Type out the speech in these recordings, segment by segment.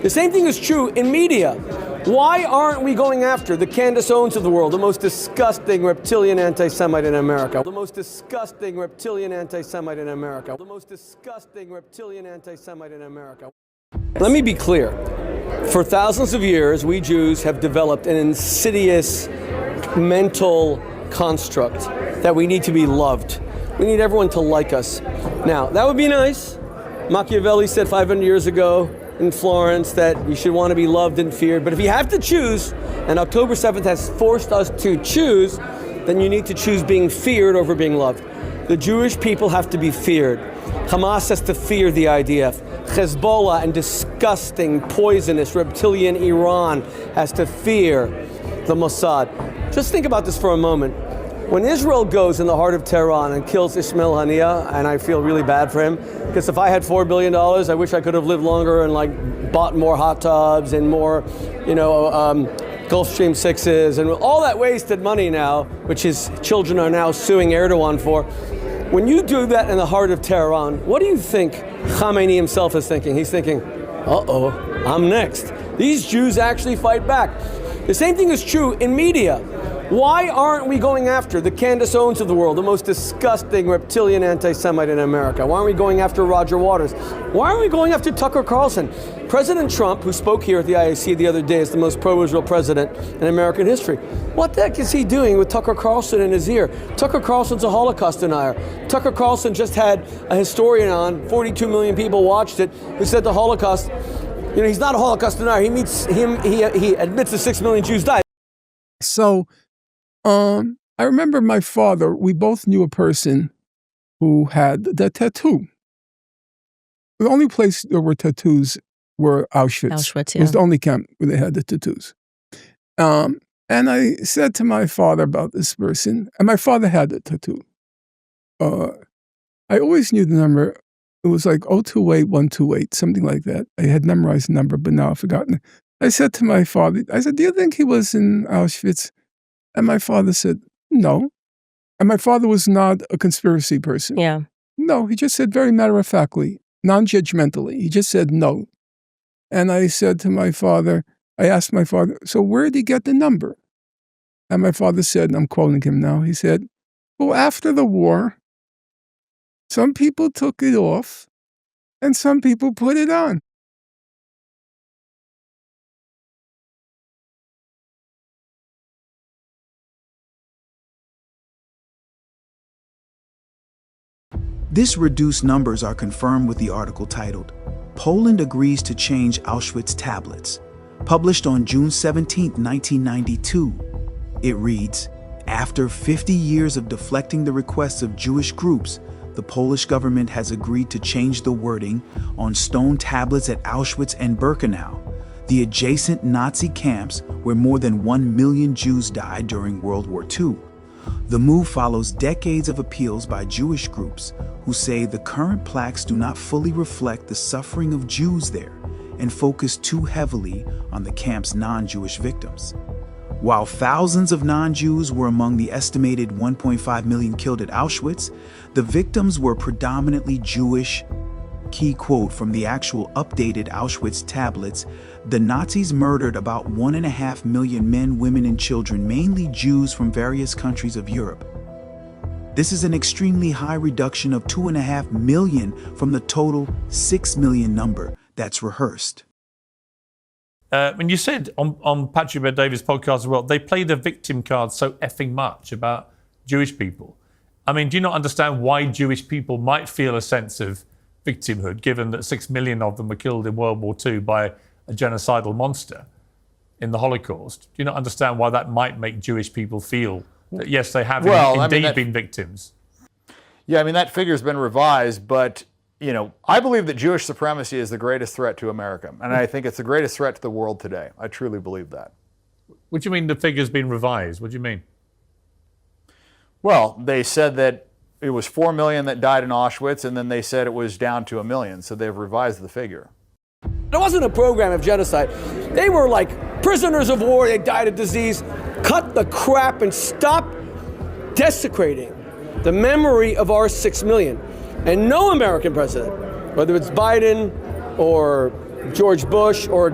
The same thing is true in media. Why aren't we going after the Candace Owens of the world, the most disgusting reptilian anti-Semite in America? The most disgusting reptilian anti-Semite in America. The most disgusting reptilian anti-Semite in America. Let me be clear. For thousands of years, we Jews have developed an insidious mental construct that we need to be loved. We need everyone to like us. Now, that would be nice. Machiavelli said 500 years ago in Florence that you should want to be loved and feared. But if you have to choose, and October 7th has forced us to choose, then you need to choose being feared over being loved. The Jewish people have to be feared. Hamas has to fear the IDF. Hezbollah and disgusting, poisonous, reptilian Iran has to fear the Mossad. Just think about this for a moment. When Israel goes in the heart of Tehran and kills Ismail Haniyeh, and I feel really bad for him, because if I had $4 billion, I wish I could have lived longer and bought more hot tubs and more, Gulfstream 6s and all that wasted money now, which his children are now suing Erdogan for. When you do that in the heart of Tehran, what do you think Khamenei himself is thinking? He's thinking, uh-oh, I'm next. These Jews actually fight back. The same thing is true in media. Why aren't we going after the Candace Owens of the world, the most disgusting reptilian anti-Semite in America? Why aren't we going after Roger Waters? Why aren't we going after Tucker Carlson? President Trump, who spoke here at the IAC the other day as the most pro-Israel president in American history, what the heck is he doing with Tucker Carlson in his ear? Tucker Carlson's a Holocaust denier. Tucker Carlson just had a historian on, 42 million people watched it, who said the Holocaust, he's not a Holocaust denier. He admits that 6 million Jews died. So, I remember my father, we both knew a person who had the tattoo. The only place there were tattoos were Auschwitz. Auschwitz, yeah. It was the only camp where they had the tattoos. And I said to my father about this person, and my father had the tattoo. I always knew the number. It was like 028128, something like that. I had memorized the number, but now I've forgotten it. I said to my father, do you think he was in Auschwitz? And my father said, no. And my father was not a conspiracy person. Yeah. No, he just said very matter-of-factly, non-judgmentally. He just said no. And I said to my father, I asked my father, so where did he get the number? And my father said, and I'm quoting him now, he said, well, after the war, some people took it off and some people put it on. This reduced numbers are confirmed with the article titled, Poland Agrees to Change Auschwitz Tablets, published on June 17, 1992. It reads, after 50 years of deflecting the requests of Jewish groups, the Polish government has agreed to change the wording on stone tablets at Auschwitz and Birkenau, the adjacent Nazi camps where more than 1 million Jews died during World War II. The move follows decades of appeals by Jewish groups who say the current plaques do not fully reflect the suffering of Jews there and focus too heavily on the camp's non-Jewish victims. While thousands of non-Jews were among the estimated 1.5 million killed at Auschwitz, the victims were predominantly Jewish. Key quote from the actual updated Auschwitz tablets, the Nazis murdered about 1.5 million men, women, and children, mainly Jews from various countries of Europe. This is an extremely high reduction of 2.5 million from the total 6 million number that's rehearsed. When you said on Patrick Bet-David's podcast as well, they play the victim card so effing much about Jewish people. I mean, do you not understand why Jewish people might feel a sense of victimhood, given that 6 million of them were killed in World War II by a genocidal monster in the Holocaust? Do you not understand why that might make Jewish people feel that, yes, they have indeed been victims? Yeah, I mean, that figure's been revised, but, I believe that Jewish supremacy is the greatest threat to America, and I think it's the greatest threat to the world today. I truly believe that. What do you mean the figure's been revised? What do you mean? Well, they said that it was 4 million that died in Auschwitz, and then they said it was down to 1 million, so they've revised the figure. It wasn't a program of genocide. They were like prisoners of war. They died of disease. Cut the crap and stop desecrating the memory of our 6 million. And no American president, whether it's Biden or George Bush or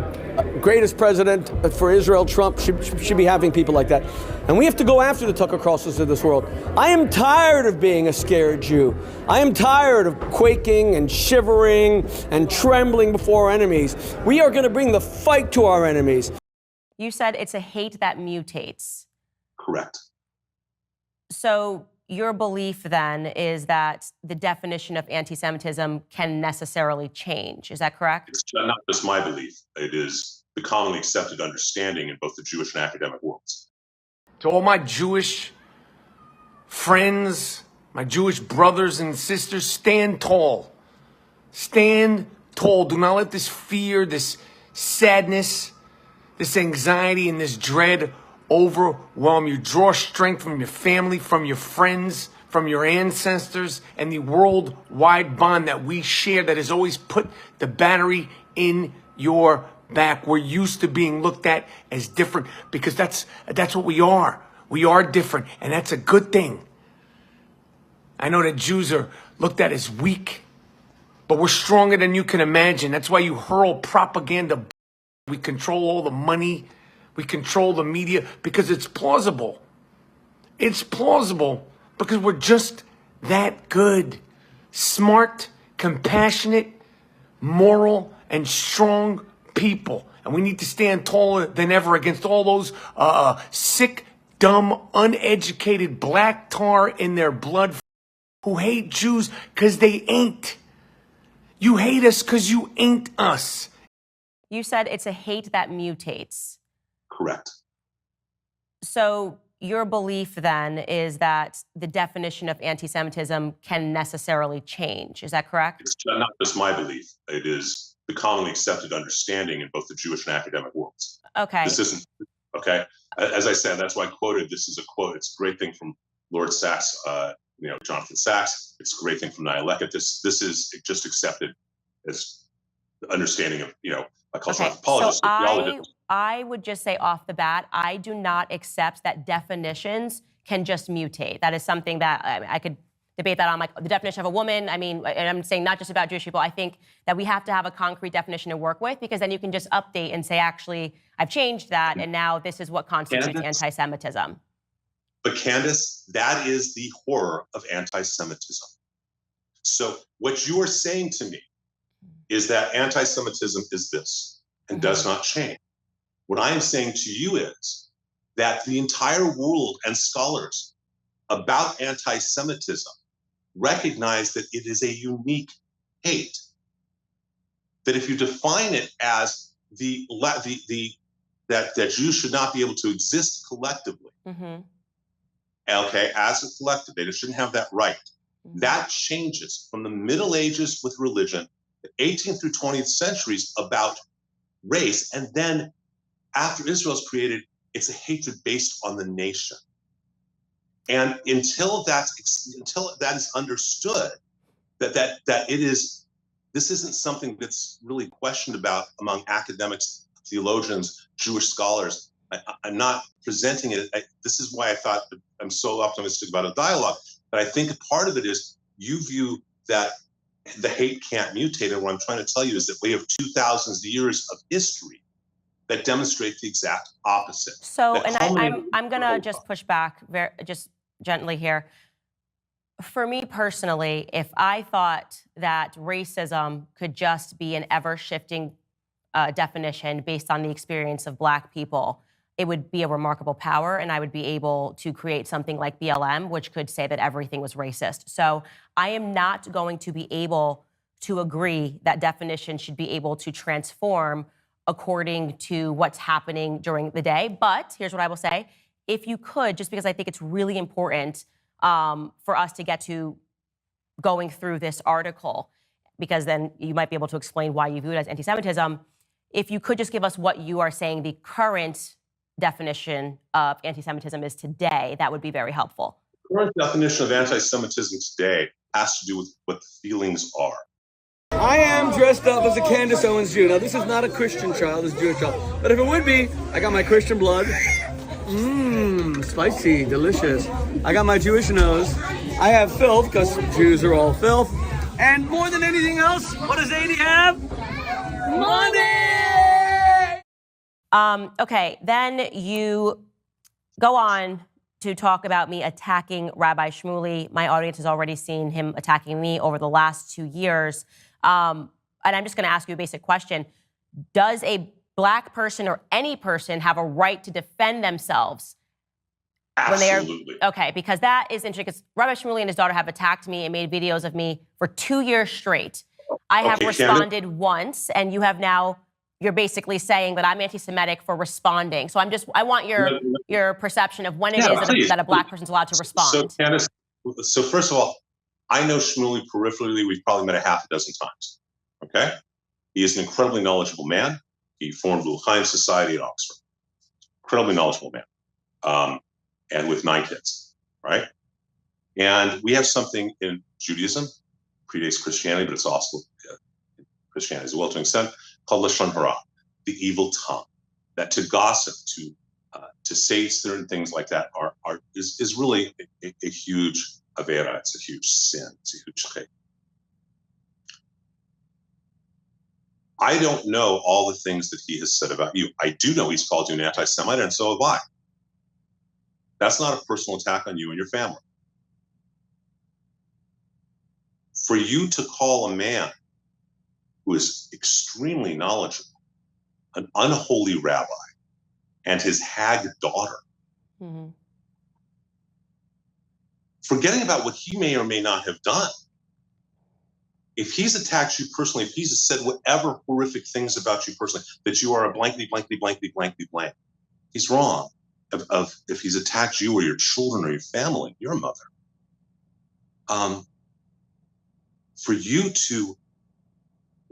greatest president for Israel, Trump, should be having people like that. And we have to go after the Tucker Carlsons of this world. I am tired of being a scared Jew. I am tired of quaking and shivering and trembling before our enemies. We are going to bring the fight to our enemies. You said it's a hate that mutates. Correct. So your belief then is that the definition of anti-Semitism can necessarily change. Is that correct? It's not just my belief. It is the commonly accepted understanding in both the Jewish and academic worlds. To all my Jewish friends, my Jewish brothers and sisters, stand tall. Stand tall. Do not let this fear, this sadness, this anxiety, and this dread overwhelm you. Draw strength from your family, from your friends, from your ancestors, and the worldwide bond that we share that has always put the battery in your back. We're used to being looked at as different because that's what we are. We are different, and that's a good thing. I know that Jews are looked at as weak, but we're stronger than you can imagine. That's why you hurl propaganda. We control all the money. We control the media because it's plausible. It's plausible because we're just that good. Smart, compassionate, moral, and strong people. And we need to stand taller than ever against all those sick, dumb, uneducated black tar in their blood who hate Jews because they ain't. You hate us because you ain't us. You said it's a hate that mutates. Correct. So your belief then is that the definition of anti-Semitism can necessarily change. Is that correct? It's not just my belief. It is the commonly accepted understanding in both the Jewish and academic worlds. Okay. This isn't, okay? As I said, that's why I quoted, this is a quote. It's a great thing from Lord Sachs, Jonathan Sachs. It's a great thing from Nail Leckett. This is just accepted as the understanding of, a cultural anthropologist. So I would just say off the bat, I do not accept that definitions can just mutate. That is something that I could debate that on, like the definition of a woman. I mean, and I'm saying not just about Jewish people. I think that we have to have a concrete definition to work with because then you can just update and say, actually, I've changed that, and now this is what constitutes anti-Semitism. But Candace, that is the horror of anti-Semitism. So what you are saying to me is that anti-Semitism is this and does not change. What I am saying to you is that the entire world and scholars about anti-Semitism recognize that it is a unique hate. That if you define it as that Jews should not be able to exist collectively, okay, as a collective, they shouldn't have that right. That changes from the Middle Ages with religion, the 18th through 20th centuries about race, and then after Israel's created, it's a hatred based on the nation. And until that is understood, that it is, this isn't something that's really questioned about among academics, theologians, Jewish scholars. I'm not presenting it. This is why I thought I'm so optimistic about a dialogue. But I think part of it is you view that the hate can't mutate. And what I'm trying to tell you is that we have 2,000 years of history that demonstrate the exact opposite. So, and I'm going to just push back just gently here. For me personally, if I thought that racism could just be an ever-shifting definition based on the experience of Black people, it would be a remarkable power, and I would be able to create something like BLM, which could say that everything was racist. So I am not going to be able to agree that definition should be able to transform according to what's happening during the day. But here's what I will say. If you could, just because I think it's really important for us to get to going through this article, because then you might be able to explain why you view it as anti-Semitism. If you could just give us what you are saying the current definition of anti-Semitism is today, that would be very helpful. The current definition of anti-Semitism today has to do with what the feelings are. I am dressed up as a Candace Owens Jew. Now, this is not a Christian child, it's a Jewish child. But if it would be, I got my Christian blood. Spicy, delicious. I got my Jewish nose. I have filth, because Jews are all filth. And more than anything else, what does AD have? Okay, then you go on to talk about me attacking Rabbi Shmuley. My audience has already seen him attacking me over the last 2 years. And I'm just going to ask you a basic question. Does a black person or any person have a right to defend themselves when they are? Absolutely. Okay, because that is interesting, because Rabbi Shmuley and his daughter have attacked me and made videos of me for 2 years straight. I have responded once, and you have now, you're basically saying that I'm anti-Semitic for responding. So I want your perception of when it is that a black person's allowed to respond. So, Candace, so first of all, I know Shmuley peripherally. We've probably met a half a dozen times. Okay, he is an incredibly knowledgeable man. He formed L'Chaim Society at Oxford. Incredibly knowledgeable man, and with 9 kids, right? And we have something in Judaism, predates Christianity, but it's also Christianity as well to an extent, called Lashon Hara, the evil tongue. That to gossip, to say certain things like that is really a huge avera. It's a huge sin. It's a huge chait. I don't know all the things that he has said about you. I do know he's called you an anti-Semite, and so have I. That's not a personal attack on you and your family. For you to call a man who is extremely knowledgeable an unholy rabbi and his hag daughter, forgetting about what he may or may not have done, if he's attacked you personally, if he's said whatever horrific things about you personally, that you are a blankety, blankety, blankety, blankety, blank, he's wrong. If he's attacked you or your children or your family, your mother, for you to,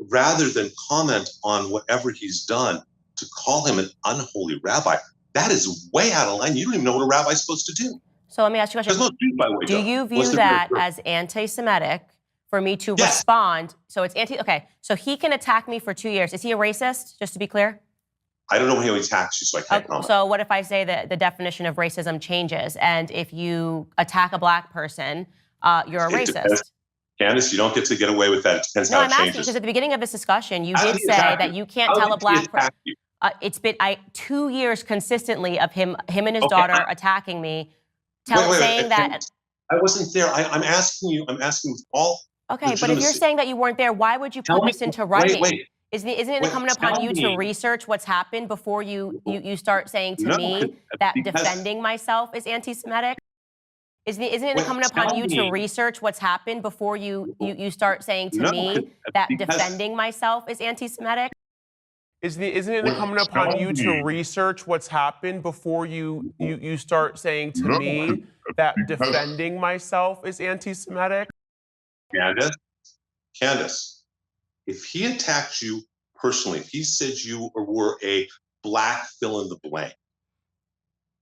rather than comment on whatever he's done, to call him an unholy rabbi, that is way out of line. You don't even know what a rabbi's supposed to do. So let me ask you a question. There's no Jew, by the way, do you view that as anti-Semitic for me to respond? So it's okay, so he can attack me for 2 years. Is he a racist, just to be clear? I don't know how he attacks you, so I can't comment. So what if I say that the definition of racism changes, and if you attack a black person, you're a racist? Depends. Candace, you don't get to get away with that. It depends how it changes. No, I'm asking, because at the beginning of this discussion, you did say that you can't tell a black person. It's been 2 years consistently of him and his daughter attacking me, saying that. I wasn't there. I'm asking you. I'm asking with all. Okay, but if you're saying that you weren't there, why would you put this into writing? Isn't it incumbent upon you to research what's happened before you start saying to me that defending myself is anti-Semitic? Isn't it incumbent upon you to research what's happened before you start saying to me that defending myself is anti-Semitic? Isn't it incumbent upon you to research what's happened before you start saying to me that defending myself is anti-Semitic? Candace, if he attacked you personally, if he said you were a black fill in the blank,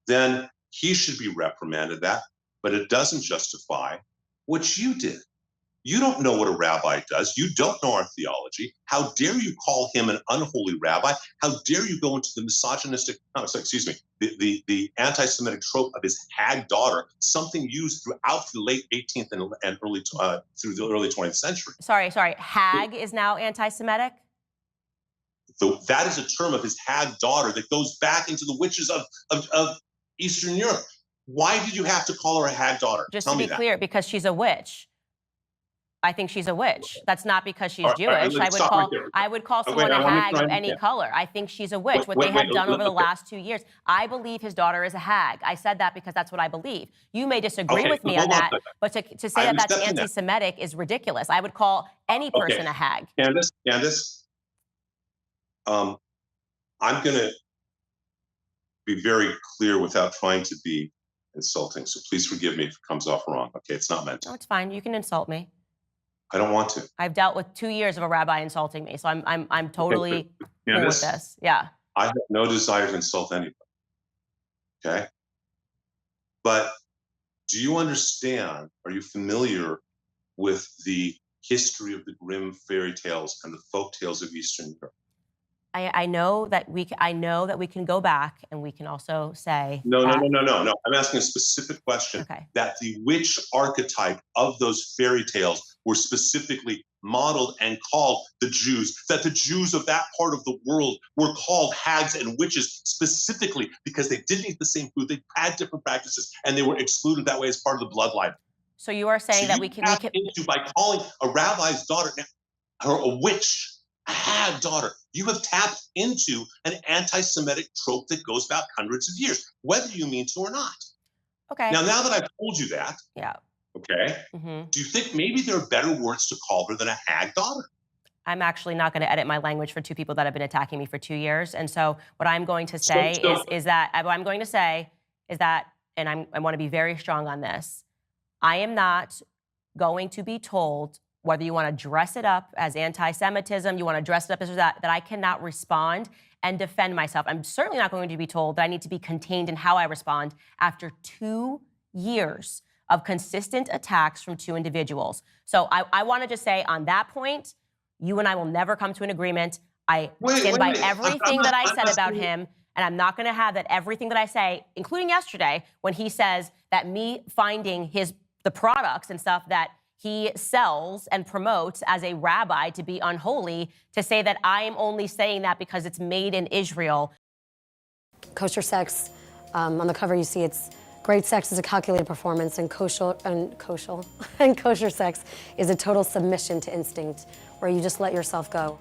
then he should be reprimanded that, but it doesn't justify what you did. You don't know what a rabbi does. You don't know our theology. How dare you call him an unholy rabbi? How dare you go into the misogynistic, the anti-Semitic trope of his hag daughter, something used throughout the late 18th and early through the early 20th century. Sorry. Hag is now anti-Semitic? So that is a term of his hag daughter that goes back into the witches of Eastern Europe. Why did you have to call her a hag daughter? Just to be clear, because she's a witch. I think she's a witch. That's not because she's Jewish. I would call someone a hag of any color. I think she's a witch. What they have done over the last 2 years. I believe his daughter is a hag. I said that because that's what I believe. You may disagree with me on that, but to say that that's anti-Semitic is ridiculous. I would call any person a hag. Candace, I'm going to be very clear without trying to be insulting. So please forgive me if it comes off wrong. Okay, it's not meant to. No, it's fine. You can insult me. I don't want to. I've dealt with 2 years of a rabbi insulting me, so I'm totally cool with this. Yeah. I have no desire to insult anybody. Okay. But do you understand? Are you familiar with the history of the Grimm fairy tales and the folk tales of Eastern Europe? I know that we can go back and we can also say no. I'm asking a specific question. Okay. That the witch archetype of those fairy tales were specifically modeled and called the Jews, that the Jews of that part of the world were called hags and witches specifically because they didn't eat the same food, they had different practices, and they were excluded that way as part of the bloodline. So you are saying that we can into by calling a rabbi's daughter or a witch, a hag daughter, you have tapped into an anti-Semitic trope that goes back hundreds of years, whether you mean to or not. Okay. Now that I've told you that, Yeah. okay, do you think maybe there are better words to call her than a hag daughter? I'm actually not going to edit my language for two people that have been attacking me for 2 years. And so what I'm going to say is that, and I want to be very strong on this, I am not going to be told whether you want to dress it up as anti-Semitism, you want to dress it up as that I cannot respond and defend myself. I'm certainly not going to be told that I need to be contained in how I respond after 2 years of consistent attacks from two individuals. So I want to just say on that point, you and I will never come to an agreement. I stand by everything that I said about him, and I'm not going to have that everything that I say, including yesterday, when he says that me finding the products and stuff that he sells and promotes as a rabbi to be unholy, to say that I am only saying that because it's made in Israel. Kosher sex, on the cover you see it's great sex is a calculated performance, and kosher sex is a total submission to instinct, where you just let yourself go.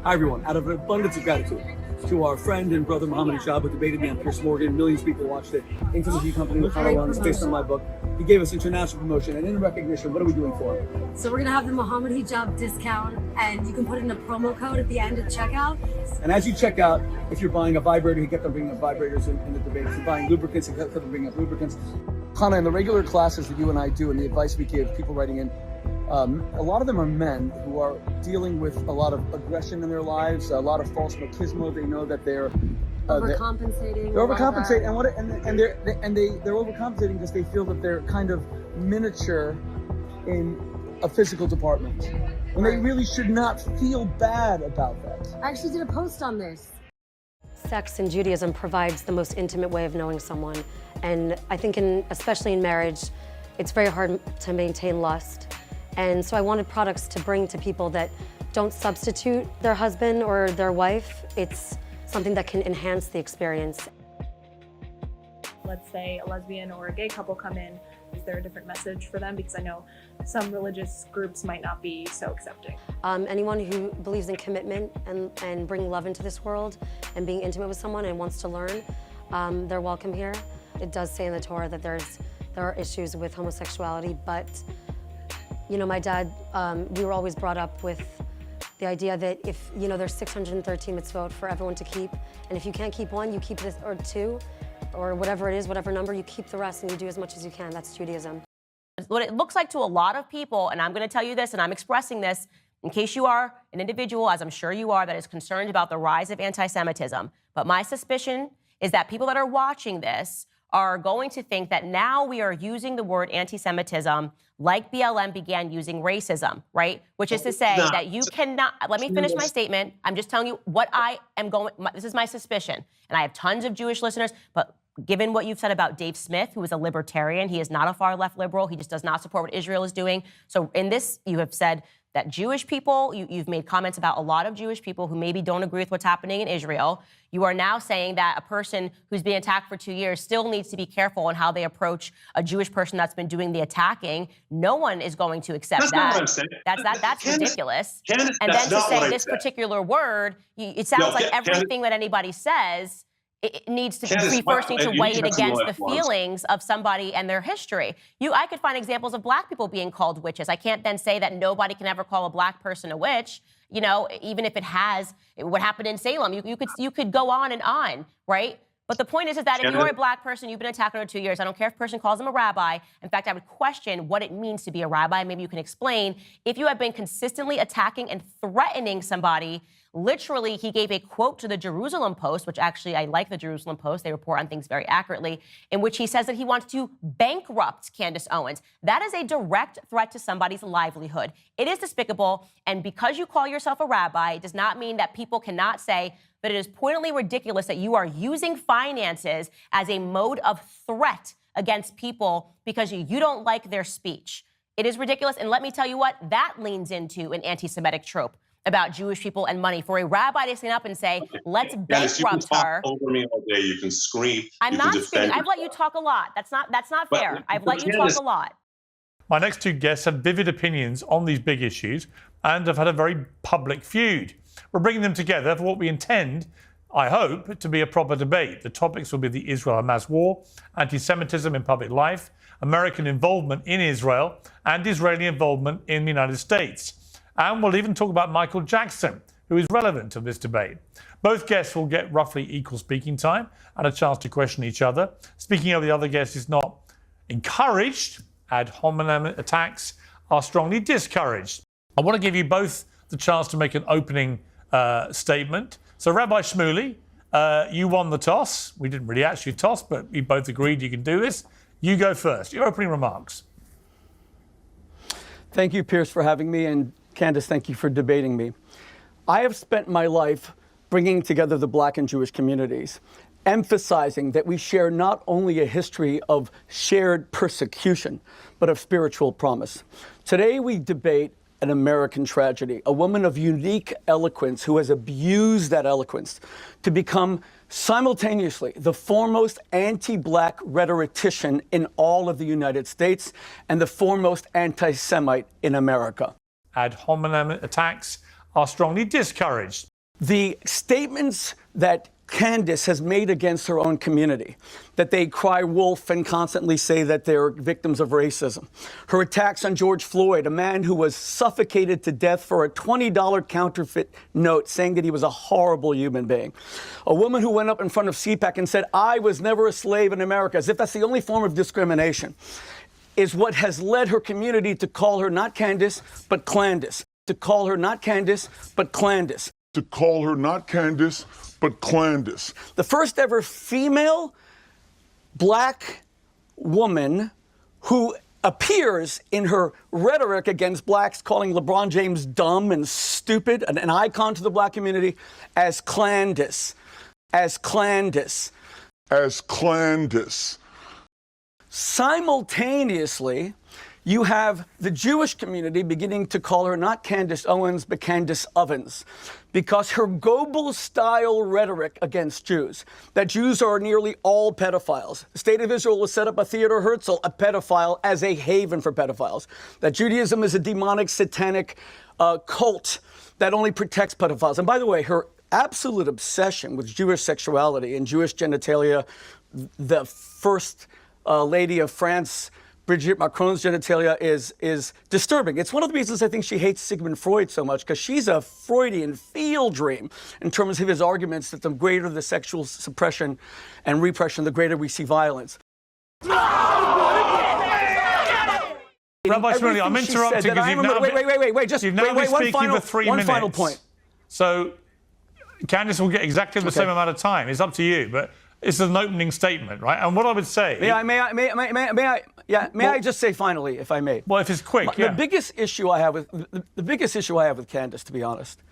Hi everyone, out of an abundance of gratitude to our friend and brother Muhammad Ishab, who debated me on Pierce Morgan. Millions of people watched it. Infamous company with Hannah Wellness, based on my book. He gave us international promotion, and in recognition, what are we doing for him? So we're gonna have the Muhammad Hijab discount, and you can put in a promo code at the end of checkout. And as you check out, if you're buying a vibrator, you get them bringing up vibrators in the debate. If you're buying lubricants, you get them bringing up lubricants. Hannah, in the regular classes that you and I do, and the advice we give people writing in, a lot of them are men who are dealing with a lot of aggression in their lives, a lot of false machismo. They know that they're Overcompensating. They're overcompensating, they're overcompensating because they feel that they're kind of miniature in a physical department, and they really should not feel bad about that. I actually did a post on this. Sex in Judaism provides the most intimate way of knowing someone, and I think especially in marriage, it's very hard to maintain lust. And so I wanted products to bring to people that don't substitute their husband or their wife. It's something that can enhance the experience. Let's say a lesbian or a gay couple come in, is there a different message for them? Because I know some religious groups might not be so accepting. Anyone who believes in commitment and bring love into this world and being intimate with someone and wants to learn, they're welcome here. It does say in the Torah that there are issues with homosexuality, but you know, my dad, we were always brought up with the idea that if, you know, there's 613 mitzvot for everyone to keep, and if you can't keep one, you keep this, or two, or whatever it is, whatever number, you keep the rest and you do as much as you can. That's Judaism. What it looks like to a lot of people, and I'm going to tell you this, and I'm expressing this in case you are an individual, as I'm sure you are, that is concerned about the rise of anti-Semitism. But my suspicion is that people that are watching this are going to think that now we are using the word anti-Semitism like BLM began using racism, right? Which is to say that you cannot, let me finish my statement. I'm just telling you what I am this is my suspicion. And I have tons of Jewish listeners, but given what you've said about Dave Smith, who is a libertarian, he is not a far left liberal. He just does not support what Israel is doing. So in this, you have said that Jewish people, you've made comments about a lot of Jewish people who maybe don't agree with what's happening in Israel. You are now saying that a person who's been attacked for 2 years still needs to be careful in how they approach a Jewish person that's been doing the attacking. No one is going to accept that. That's ridiculous. Candace, and then to say this particular word, it sounds like everything that anybody says, it needs to be first need to weigh it against the feelings of somebody and their history. I could find examples of black people being called witches. I can't then say that nobody can ever call a black person a witch. You know, even if it has what happened in Salem, you could go on and on, right? But the point is that if you're a black person, you've been attacked over 2 years, I don't care if a person calls him a rabbi. In fact, I would question what it means to be a rabbi. Maybe you can explain. If you have been consistently attacking and threatening somebody, literally, he gave a quote to the Jerusalem Post, which actually I like the Jerusalem Post. They report on things very accurately, in which he says that he wants to bankrupt Candace Owens. That is a direct threat to somebody's livelihood. It is despicable. And because you call yourself a rabbi, it does not mean that people cannot say that it is pointedly ridiculous that you are using finances as a mode of threat against people because you don't like their speech. It is ridiculous. And let me tell you what, that leans into an anti-Semitic trope about Jewish people and money. For a rabbi to stand up and say, let's bankrupt you can talk her. over me all day. You can scream. I'm not screaming. I've let you talk a lot. That's not fair. I've let you talk a lot. My next two guests have vivid opinions on these big issues and have had a very public feud. We're bringing them together for what we intend, I hope, to be a proper debate. The topics will be the Israel-Hamas war, anti-Semitism in public life, American involvement in Israel, and Israeli involvement in the United States. And we'll even talk about Michael Jackson, who is relevant to this debate. Both guests will get roughly equal speaking time and a chance to question each other. Speaking of the other guest is not encouraged. Ad hominem attacks are strongly discouraged. I want to give you both the chance to make an opening statement. So, Rabbi Shmuley, you won the toss. We didn't really actually toss, but we both agreed you can do this. You go first. Your opening remarks. Thank you, Pierce, for having me, and Candace, thank you for debating me. I have spent my life bringing together the Black and Jewish communities, emphasizing that we share not only a history of shared persecution, but of spiritual promise. Today we debate an American tragedy, a woman of unique eloquence who has abused that eloquence to become simultaneously the foremost anti-Black rhetorician in all of the United States and the foremost anti-Semite in America. Ad hominem attacks are strongly discouraged. The statements that Candace has made against her own community, that they cry wolf and constantly say that they're victims of racism. Her attacks on George Floyd, a man who was suffocated to death for a $20 counterfeit note saying that he was a horrible human being. A woman who went up in front of CPAC and said, I was never a slave in America, as if that's the only form of discrimination, is what has led her community to call her not Candace, but Clandis. To call her not Candace, but Clandis. To call her not Candace, but Clandis. The first ever female Black woman who appears in her rhetoric against Blacks, calling LeBron James dumb and stupid, an icon to the Black community, as Clandis. As Clandis. As Clandis. Simultaneously, you have the Jewish community beginning to call her not Candace Owens, but Candace Ovens, because her Goebbels-style rhetoric against Jews, that Jews are nearly all pedophiles. The State of Israel will set up a Theodor Herzl, a pedophile, as a haven for pedophiles. That Judaism is a demonic, satanic cult that only protects pedophiles. And by the way, her absolute obsession with Jewish sexuality and Jewish genitalia, the first lady of France, Brigitte Macron's genitalia, is disturbing. It's one of the reasons I think she hates Sigmund Freud so much, because she's a Freudian field dream in terms of his arguments that the greater the sexual suppression and repression, the greater we see violence. Rabbi Shmuley, I'm interrupting because you've now been speaking for 3 minutes. One final point. So Candace will get exactly the same amount of time. It's up to you, but it's an opening statement, right? And what I would say... May I just say finally, if I may? Well, if it's quick, The biggest issue I have with Candace, to be honest,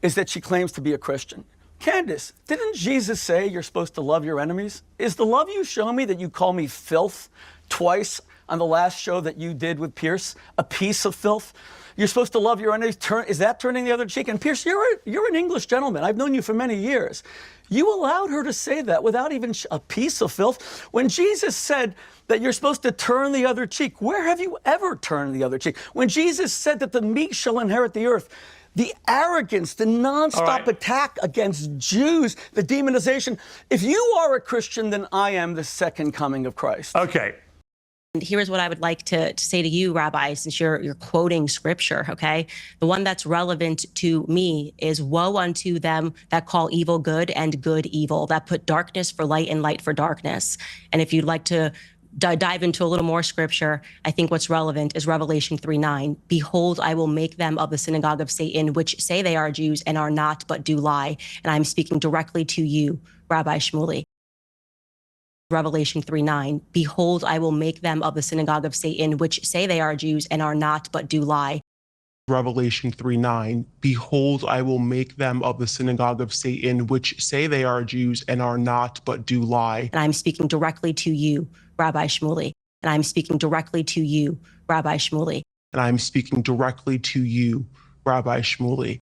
is that she claims to be a Christian. Candace, didn't Jesus say you're supposed to love your enemies? Is the love you show me that you call me filth twice on the last show that you did with Pierce a piece of filth? You're supposed to love your enemies. Is that turning the other cheek? And Pierce, you're an English gentleman. I've known you for many years. You allowed her to say that without even a piece of filth. When Jesus said that you're supposed to turn the other cheek, where have you ever turned the other cheek? When Jesus said that the meek shall inherit the earth, the arrogance, the nonstop attack against Jews, the demonization. If you are a Christian, then I am the second coming of Christ. Okay. And here's what I would like to say to you, Rabbi, since you're quoting scripture, okay? The one that's relevant to me is woe unto them that call evil good and good evil, that put darkness for light and light for darkness. And if you'd like to dive into a little more scripture, I think what's relevant is Revelation 3:9. Behold, I will make them of the synagogue of Satan, which say they are Jews and are not, but do lie. And I'm speaking directly to you, Rabbi Shmuley. Revelation 3:9. Behold, I will make them of the synagogue of Satan, which say they are Jews and are not, but do lie. Revelation 3:9. Behold, I will make them of the synagogue of Satan, which say they are Jews and are not, but do lie. And I'm speaking directly to you, Rabbi Shmuley. And I'm speaking directly to you, Rabbi Shmuley. And I'm speaking directly to you, Rabbi Shmuley.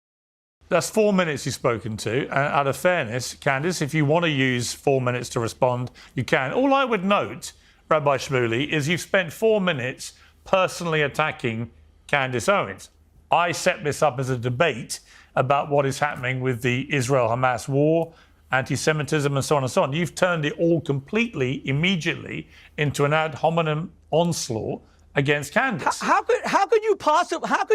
That's 4 minutes you've spoken to. Out of fairness, Candace, if you want to use 4 minutes to respond, you can. All I would note, Rabbi Shmuley, is you've spent 4 minutes personally attacking Candace Owens. I set this up as a debate about what is happening with the Israel-Hamas war, anti-Semitism, and so on and so on. You've turned it all completely, immediately, into an ad hominem onslaught against Candace. How could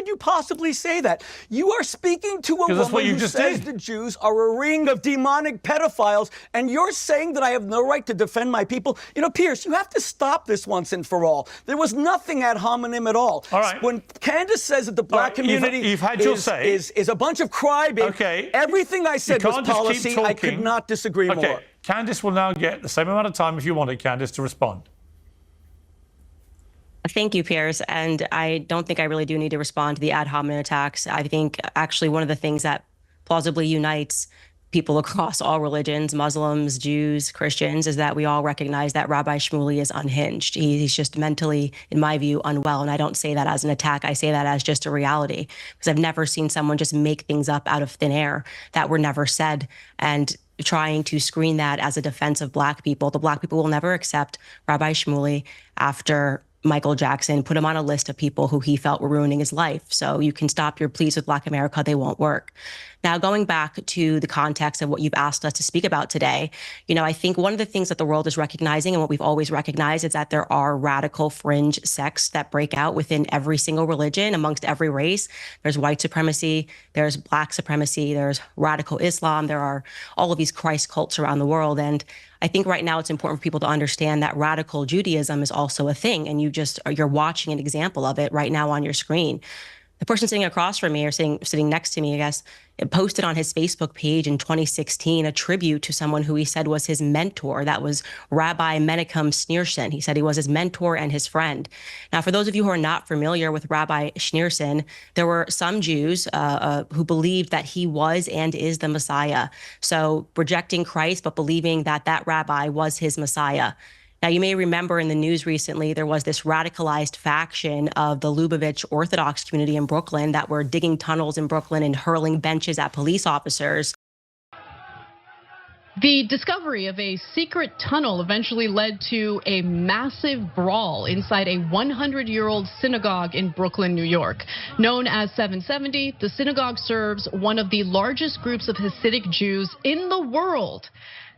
you possibly say that? You are speaking to a woman who says the Jews are a ring of demonic pedophiles, and you're saying that I have no right to defend my people. You know, Pierce, you have to stop this once and for all. There was nothing ad hominem at all. All right. When Candace says that the black community you've had your say. is a bunch of crybabies, okay. Everything I said was policy. I could not disagree more. Candace will now get the same amount of time, if you want it, Candace, to respond. Thank you, Piers. And I don't think I really do need to respond to the ad hominem attacks. I think actually one of the things that plausibly unites people across all religions, Muslims, Jews, Christians, is that we all recognize that Rabbi Shmuley is unhinged. He's just mentally, in my view, unwell. And I don't say that as an attack. I say that as just a reality, because I've never seen someone just make things up out of thin air that were never said. And trying to screen that as a defense of black people. The black people will never accept Rabbi Shmuley after Michael Jackson put him on a list of people who he felt were ruining his life. So you can stop your pleas with Black America, they won't work. Now, going back to the context of what you've asked us to speak about today, you know, I think one of the things that the world is recognizing, and what we've always recognized, is that there are radical fringe sects that break out within every single religion, amongst every race. There's white supremacy, there's black supremacy, there's radical Islam, there are all of these Christ cults around the world. And I think right now it's important for people to understand that radical Judaism is also a thing, and you're watching an example of it right now on your screen. The person sitting across from me, or sitting next to me, I guess, posted on his Facebook page in 2016 a tribute to someone who he said was his mentor. That was Rabbi Menachem Schneerson. He said he was his mentor and his friend. Now, for those of you who are not familiar with Rabbi Schneerson, there were some Jews who believed that he was and is the Messiah. So rejecting Christ, but believing that that rabbi was his Messiah. Now, you may remember in the news recently, there was this radicalized faction of the Lubavitch Orthodox community in Brooklyn that were digging tunnels in Brooklyn and hurling benches at police officers. The discovery of a secret tunnel eventually led to a massive brawl inside a 100-year-old synagogue in Brooklyn, New York. Known as 770, the synagogue serves one of the largest groups of Hasidic Jews in the world.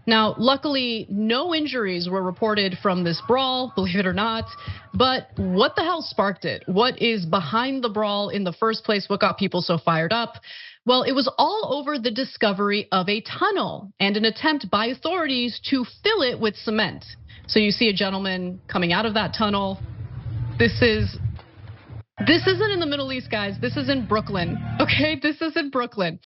Now, luckily, no injuries were reported from this brawl, believe it or not. But what the hell sparked it? What is behind the brawl in the first place? What got people so fired up? Well, it was all over the discovery of a tunnel and an attempt by authorities to fill it with cement. So you see a gentleman coming out of that tunnel. This isn't in the Middle East, guys. This is in Brooklyn, okay? This is in Brooklyn.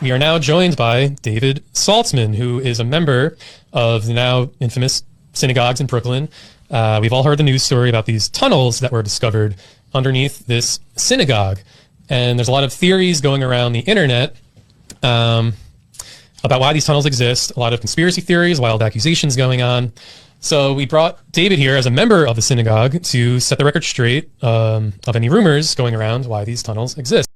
We are now joined by David Saltzman, who is a member of the now infamous synagogues in Brooklyn. We've all heard the news story about these tunnels that were discovered underneath this synagogue. And there's a lot of theories going around the internet about why these tunnels exist, a lot of conspiracy theories, wild accusations going on. So we brought David here as a member of the synagogue to set the record straight of any rumors going around why these tunnels exist.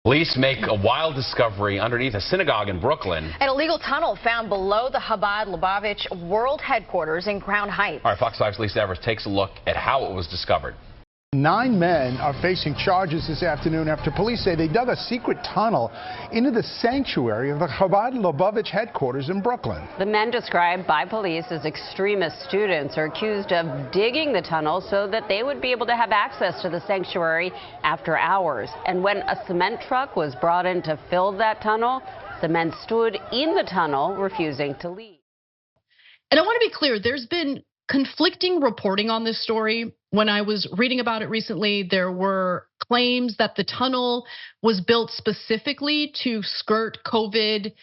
Police make a wild discovery underneath a synagogue in Brooklyn. An illegal tunnel found below the Chabad Lubavitch World Headquarters in Crown Heights. All right, Fox 5's Lisa Evers takes a look at how it was discovered. 9 men are facing charges this afternoon after police say they dug a secret tunnel into the sanctuary of the Chabad Lubavitch headquarters in Brooklyn. The men described by police as extremist students are accused of digging the tunnel so that they would be able to have access to the sanctuary after hours. And when a cement truck was brought in to fill that tunnel, the men stood in the tunnel, refusing to leave. And I want to be clear, there's been conflicting reporting on this story. When I was reading about it recently, there were claims that the tunnel was built specifically to skirt COVID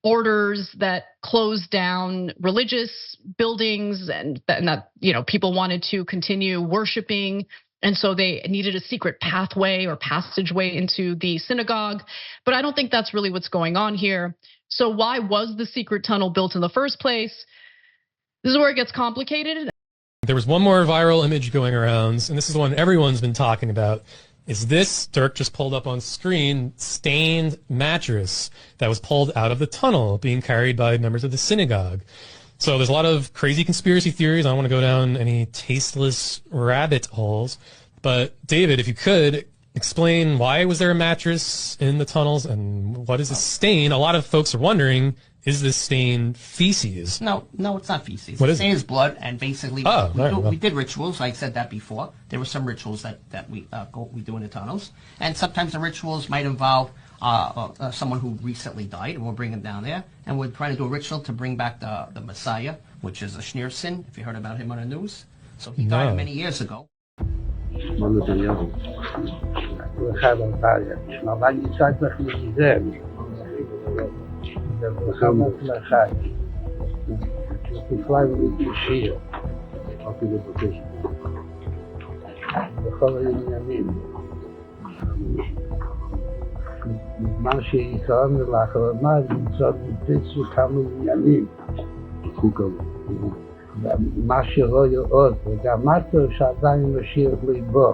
orders that closed down religious buildings and that people wanted to continue worshiping. And so they needed a secret pathway or passageway into the synagogue. But I don't think that's really what's going on here. So why was the secret tunnel built in the first place? This is where it gets complicated. There was one more viral image going around, and this is the one everyone's been talking about. Is this, Dirk just pulled up on screen, stained mattress that was pulled out of the tunnel being carried by members of the synagogue. So there's a lot of crazy conspiracy theories. I don't want to go down any tasteless rabbit holes. But David, if you could, explain why was there a mattress in the tunnels and what is this stain? A lot of folks are wondering, is this stain feces? No, it's not feces. What is Stain is blood, and basically we did rituals. I said that before. There were some rituals that we do in the tunnels, and sometimes the rituals might involve someone who recently died, and we'll bring him down there, and we're trying to do a ritual to bring back the Messiah, which is a Schneerson, if you heard about him on the news. So he died many years ago. מה שיתרון לאחרונה למצוא בפיצו כמה עניינים. מה שלא יראות, וגם מטו שעדיין משאיר ליבו.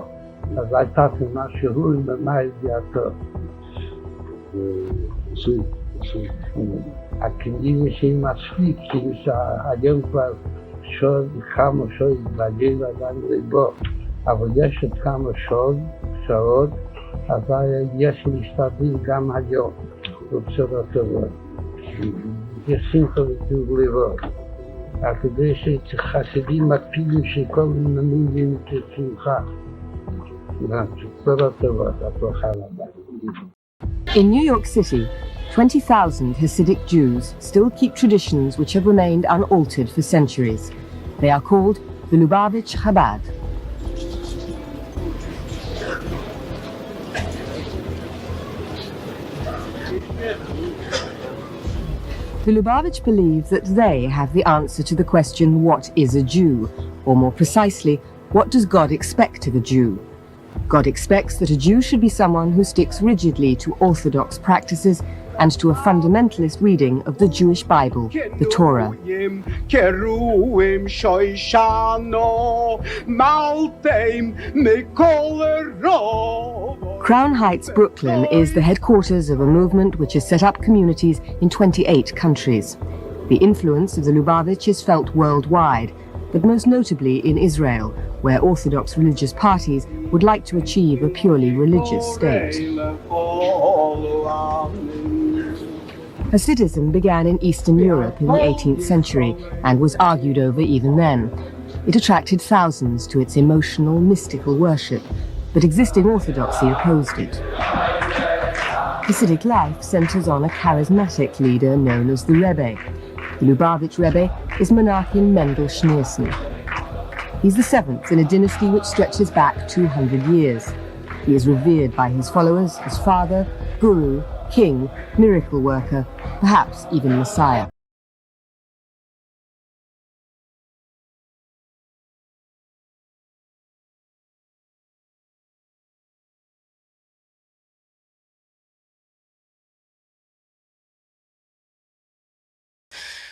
אז הייתה משהו במה ידיעתו. הכנראה שהיא מספיק, כאילו שהיום כבר כמה שעות בגיל עדיין ליבו. אבל יש עוד כמה שעות, אז יש להשתדל גם היום, בבשורות טובות. יש שמחה וטוב לראות. כדי שחסידים מקפידים שכל מנהיגים כשמחה. בשורות טובות, הברכה רבה. In New York City, 20,000 Hasidic Jews still keep traditions which have remained unaltered for centuries. They are called the Lubavitch Chabad. The Lubavitch believe that they have the answer to the question, what is a Jew? Or more precisely, what does God expect of a Jew? God expects that a Jew should be someone who sticks rigidly to orthodox practices and to a fundamentalist reading of the Jewish Bible, the Torah. Crown Heights, Brooklyn is the headquarters of a movement which has set up communities in 28 countries. The influence of the Lubavitch is felt worldwide, but most notably in Israel, where Orthodox religious parties would like to achieve a purely religious state. Hasidism began in Eastern Europe in the 18th century and was argued over even then. It attracted thousands to its emotional, mystical worship, but existing orthodoxy opposed it. Hasidic life centers on a charismatic leader known as the Rebbe. The Lubavitch Rebbe is Menachem Mendel Schneerson. He's the seventh in a dynasty which stretches back 200 years. He is revered by his followers as father, guru, king, miracle worker, perhaps even Messiah.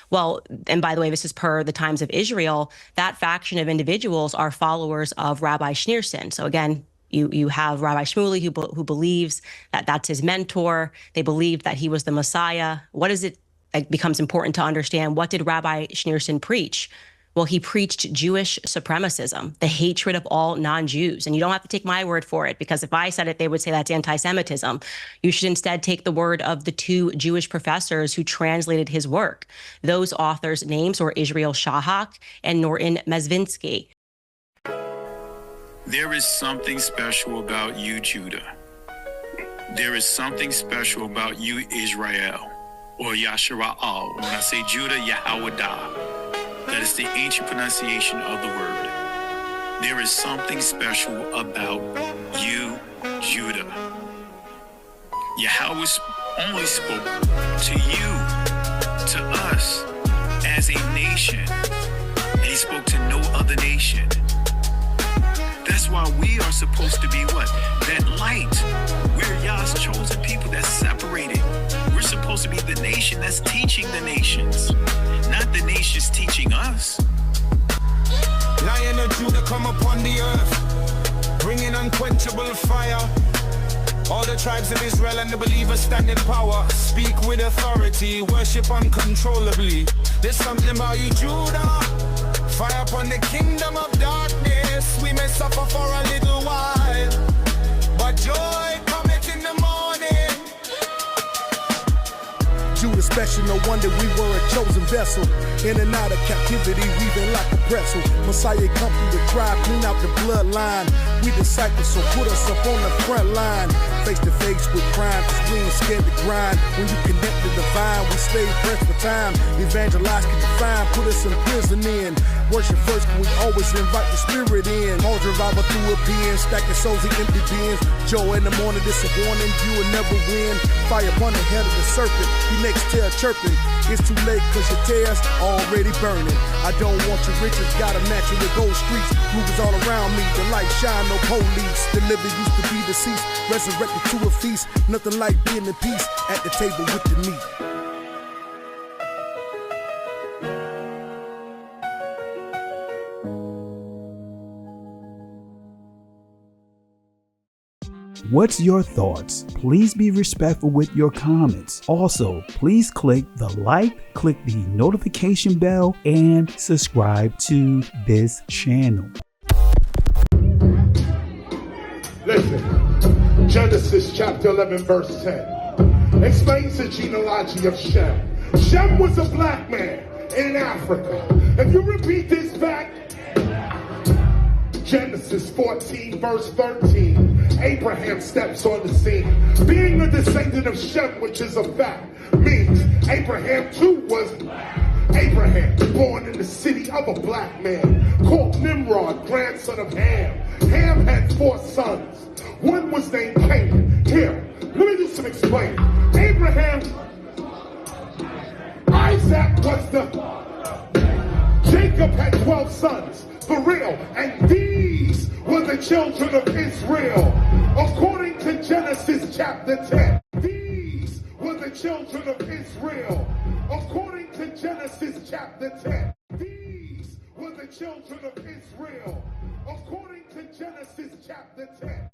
Well, and by the way, this is per the Times of Israel, that faction of individuals are followers of Rabbi Schneerson. So again, you have Rabbi Shmuley who believes that that's his mentor. They believe that he was the Messiah. What is it that becomes important to understand? What did Rabbi Schneerson preach? Well, he preached Jewish supremacism, the hatred of all non-Jews. And you don't have to take my word for it, because if I said it, they would say that's anti-Semitism. You should instead take the word of the two Jewish professors who translated his work. Those authors' names were Israel Shahak and Norton Mezvinsky. There is something special about you, Judah. There is something special about you, Israel, or Yashara'al. When I say Judah, Yahawadah. That is the ancient pronunciation of the word. There is something special about you, Judah. Yahweh only spoke to you, to us, as a nation. And he spoke to no other nation. That's why we are supposed to be what? That light. We're Yah's chosen people that's separated. We're supposed to be the nation that's teaching the nations, not the nations teaching us. Lion of Judah come upon the earth, bringing unquenchable fire. All the tribes of Israel and the believers stand in power. Speak with authority, worship uncontrollably. There's something about you, Judah. Fire upon the kingdom of darkness. We may suffer for a little while, but joy cometh in the morning. Judah special, no wonder we were a chosen vessel. In and out of captivity, weaving like a pretzel. Messiah come through the tribe, clean out the bloodline. We disciples, so put us up on the front line. Face to face with crime, cause we ain't scared to grind. When you connect the divine, we stay pressed for time. Evangelize, get defined, put us in prison in. Worship first, we always invite the spirit in. Cause revival through a pen, stacking souls in empty bins. Joy in the morning, this a warning, you will never win. Fire upon the head of the serpent, he next tail chirping. It's too late cause your tail's already burning. I don't want your riches, gotta match it with gold streets. Rubies all around me, the light shine, no police. The living used to be deceased, resurrected to a feast. Nothing like being in peace at the table with the meat. What's your thoughts? Please be respectful with your comments. Also, please click the like, click the notification bell, and subscribe to this channel. Listen, Genesis chapter 11 verse 10 explains the genealogy of Shem. Shem was a black man in Africa. If you repeat this back, Genesis 14 verse 13, Abraham steps on the scene. Being a descendant of Shem, which is a fact, means Abraham too was black. Abraham, born in the city of a black man, called Nimrod, grandson of Ham. Ham had 4 sons. One was named Canaan. Here, let me do some explaining. Abraham, Isaac was the... Jacob had 12 sons, for real, and these were the children of Israel. According to Genesis chapter 10, these were the children of Israel. According to Genesis chapter 10, these were the children of Israel. According to Genesis chapter 10.